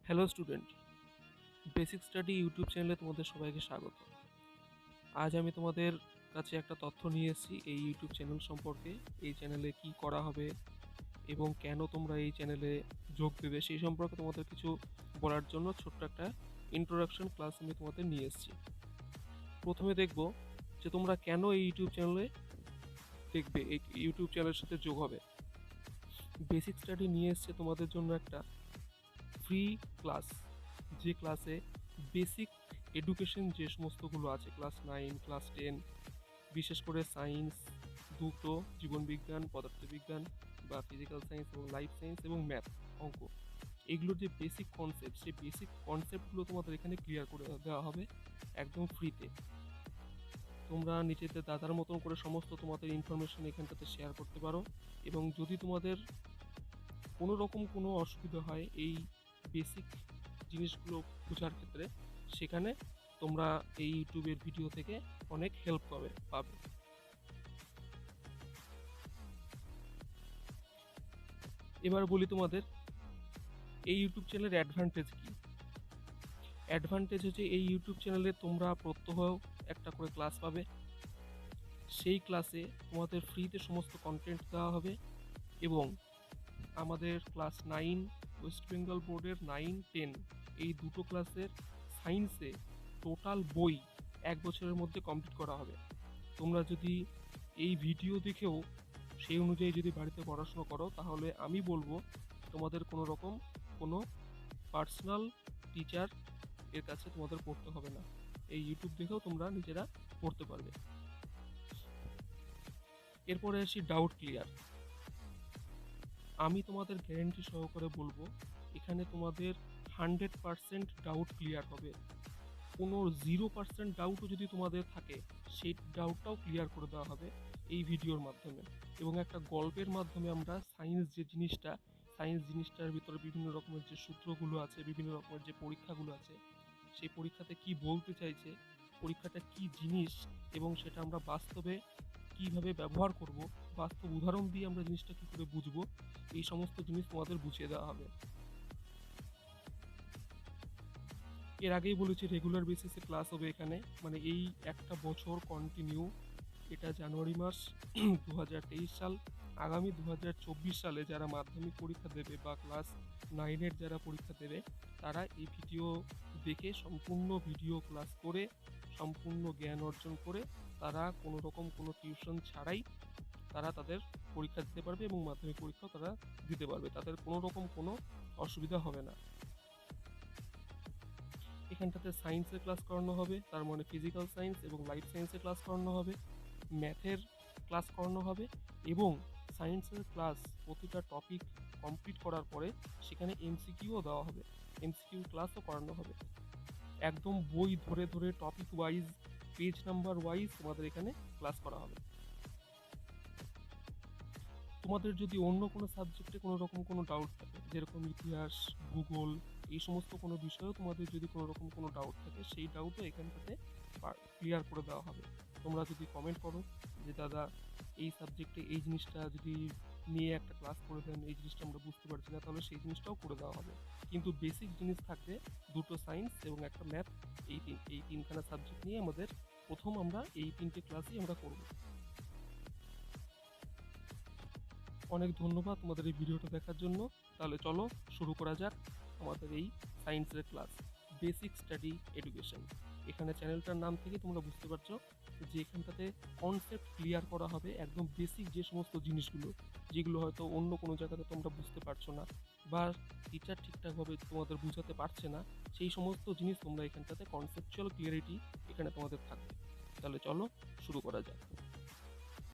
Hello student, basic study YouTube চ্যানেলে তোমাদের সবাইকে স্বাগত। আজ আমি তোমাদের কাছে একটা তথ্য নিয়ে এসেছি এই ইউটিউব চ্যানেল সম্পর্কে। এই চ্যানেলে কি করা হবে এবং কেন তোমরা এই চ্যানেলে যোগ দেবে সেই সম্পর্কে তোমাদের কিছু বলার জন্য ছোট্ট একটা ইন্ট্রোডাকশন ক্লাস আমি তোমাদের নিয়ে এসেছি। প্রথমে দেখব যে তোমরা কেন এই ইউটিউব চ্যানেলে দেখবে, এই ইউটিউব চ্যানেলের সাথে যোগ হবে। বেসিক স্টাডি নিয়ে এসছে তোমাদের জন্য একটা ফ্রি ক্লাস, যে ক্লাসে বেসিক এডুকেশন যে সমস্তগুলো আছে, ক্লাস 9, ক্লাস 10, বিশেষ করে সায়েন্স দুটো, জীবনবিজ্ঞান, পদার্থবিজ্ঞান বা ফিজিক্যাল সায়েন্স এবং লাইফ সায়েন্স এবং ম্যাথ, অঙ্ক, এগুলোর যে বেসিক কনসেপ্ট, সেই বেসিক কনসেপ্টগুলো তোমাদের এখানে ক্লিয়ার করে দেওয়া হবে একদম ফ্রিতে। তোমরা নিজেদের দাদার মতন করে সমস্ত তোমাদের ইনফরমেশন এখানটাতে শেয়ার করতে পারো, এবং যদি তোমাদের কোনো রকম কোনো অসুবিধা হয় এই বেসিক জিনিসগুলো বোঝার ক্ষেত্রে, সেখানে তোমরা এই ইউটিউবের ভিডিও থেকে অনেক হেল্প পাবে। এবার বলি তোমাদের এই ইউটিউব চ্যানেলের অ্যাডভান্টেজ কি। অ্যাডভান্টেজ হচ্ছে এই ইউটিউব চ্যানেলে তোমরা প্রত্যহ একটা করে ক্লাস পাবে। সেই ক্লাসে তোমাদের ফ্রিতে সমস্ত কন্টেন্ট দেওয়া হবে, এবং আমাদের ক্লাস 9 ওয়েস্ট বেঙ্গল বোর্ডের 9, 10 এই দুটো ক্লাসের সায়েন্সে টোটাল বই 1 বছরের মধ্যে কমপ্লিট করা হবে। তোমরা যদি এই ভিডিও দেখেও সেই অনুযায়ী যদি বাড়িতে পড়াশোনা করো, তাহলে আমি বলবো তোমাদের কোনো রকম কোনো পার্সোনাল টিচার এর কাছে তোমাদের পড়তে হবে না। এই ইউটিউব দেখেও তোমরা নিজেরা পড়তে পারবে। এরপরে আসি ডাউট ক্লিয়ার। আমি তোমাদের গ্যারেন্টি সহকারে বলবো এখানে তোমাদের 100% ডাউট ক্লিয়ার হবে। কোনো 0% ডাউটও যদি তোমাদের থাকে, সেই ডাউটটাও ক্লিয়ার করে দেওয়া হবে এই ভিডিওর মাধ্যমে। এবং একটা গল্পের মাধ্যমে আমরা সায়েন্স জিনিসটার ভিতরে বিভিন্ন রকমের যে সূত্রগুলো আছে, বিভিন্ন রকমের যে পরীক্ষাগুলো আছে, সেই পরীক্ষাতে কি বলতে চাইছে, পরীক্ষাটা কি জিনিস, এবং সেটা আমরা বাস্তবে কিভাবে ব্যবহার করব, বাস্তব উদাহরণ দিয়ে আমরা জিনিসটা কি করে বুঝবো, এই সমস্ত জিনিস তোমাদের বুঝিয়ে দেওয়া হবে। এর আগেই বলেছি রেগুলার বেসিসে ক্লাস হবে এখানে, মানে এই একটা বছর কন্টিনিউ। এটা জানুয়ারি মাস 2023 সাল। আগামী 2024 সালে যারা মাধ্যমিক পরীক্ষা দেবে বা ক্লাস 9-এর যারা পরীক্ষা দেবে, তারা এই ভিডিও দেখে সম্পূর্ণ ভিডিও ক্লাস করে সম্পূর্ণ জ্ঞান অর্জন করে তারা কোনো রকম কোনো টিউশন ছাড়াই তারা তাদের পরীক্ষা দিতে পারবে, এবং মাধ্যমিক পরীক্ষাও তারা দিতে পারবে। তাদের কোনো রকম কোনো অসুবিধা হবে না। এখানটাতে সায়েন্সের ক্লাস করানো হবে, তার মানে ফিজিক্যাল সায়েন্স এবং লাইফ সায়েন্সের ক্লাস করানো হবে, ম্যাথের ক্লাস করানো হবে, এবং সায়েন্সের ক্লাস প্রতিটা টপিক কমপ্লিট করার পরে সেখানে এমসিকিউও দেওয়া হবে, এমসিকিউ ক্লাসও করানো হবে। একদম বই ধরে ধরে topic wise, page number wise তোমাদের এখানে ক্লাস করা হবে। তোমাদের যদি অন্য কোনো সাবজেক্টে কোনো রকম কোনো ডাউট থাকে, যেরকম ইতিহাস, ভূগোল, এই সমস্ত কোনো বিষয়েও তোমাদের যদি কোনো রকম কোনো ডাউট থাকে, সেই ডাউটও এখানটাতে ক্লিয়ার করে দেওয়া হবে। তোমরা যদি কমেন্ট করো যে দাদা এই সাবজেক্টে এই জিনিসটা যদি নিয়ে একটা ক্লাস করে দেন, এই জিনিসটা আমরা বুঝতে পারছি না, তাহলে সেই জিনিসটাও করে দেওয়া হবে। কিন্তু বেসিক জিনিস থাকবে দুটো সায়েন্স এবং একটা ম্যাথ, এই তিনখানা সাবজেক্ট নিয়ে আমাদের প্রথম আমরা এই 3টে ক্লাসই আমরা করব। অনেক ধন্যবাদ তোমাদের এই ভিডিওটা দেখার জন্য। তাহলে চলো শুরু করা যাক আমাদের এই সায়েন্সের ক্লাস, বেসিক স্টাডি এডুকেশন। এখানে চ্যানেলটার নাম থেকে তোমরা বুঝতে পারছো যে এখানটাতে কনসেপ্ট ক্লিয়ার করা হবে, একদম বেসিক যে সমস্ত জিনিসগুলো যেগুলো হয়তো অন্য কোনো জায়গাতে তোমরা বুঝতে পারছো না বা টিচার ঠিকঠাকভাবে তোমাদের বোঝাতে পারছে না, সেই সমস্ত জিনিস তোমরা এখানটাতে কনসেপচুয়াল ক্লিয়ারিটি এখানে তোমাদের থাকবে। তাহলে চলো শুরু করা যাক।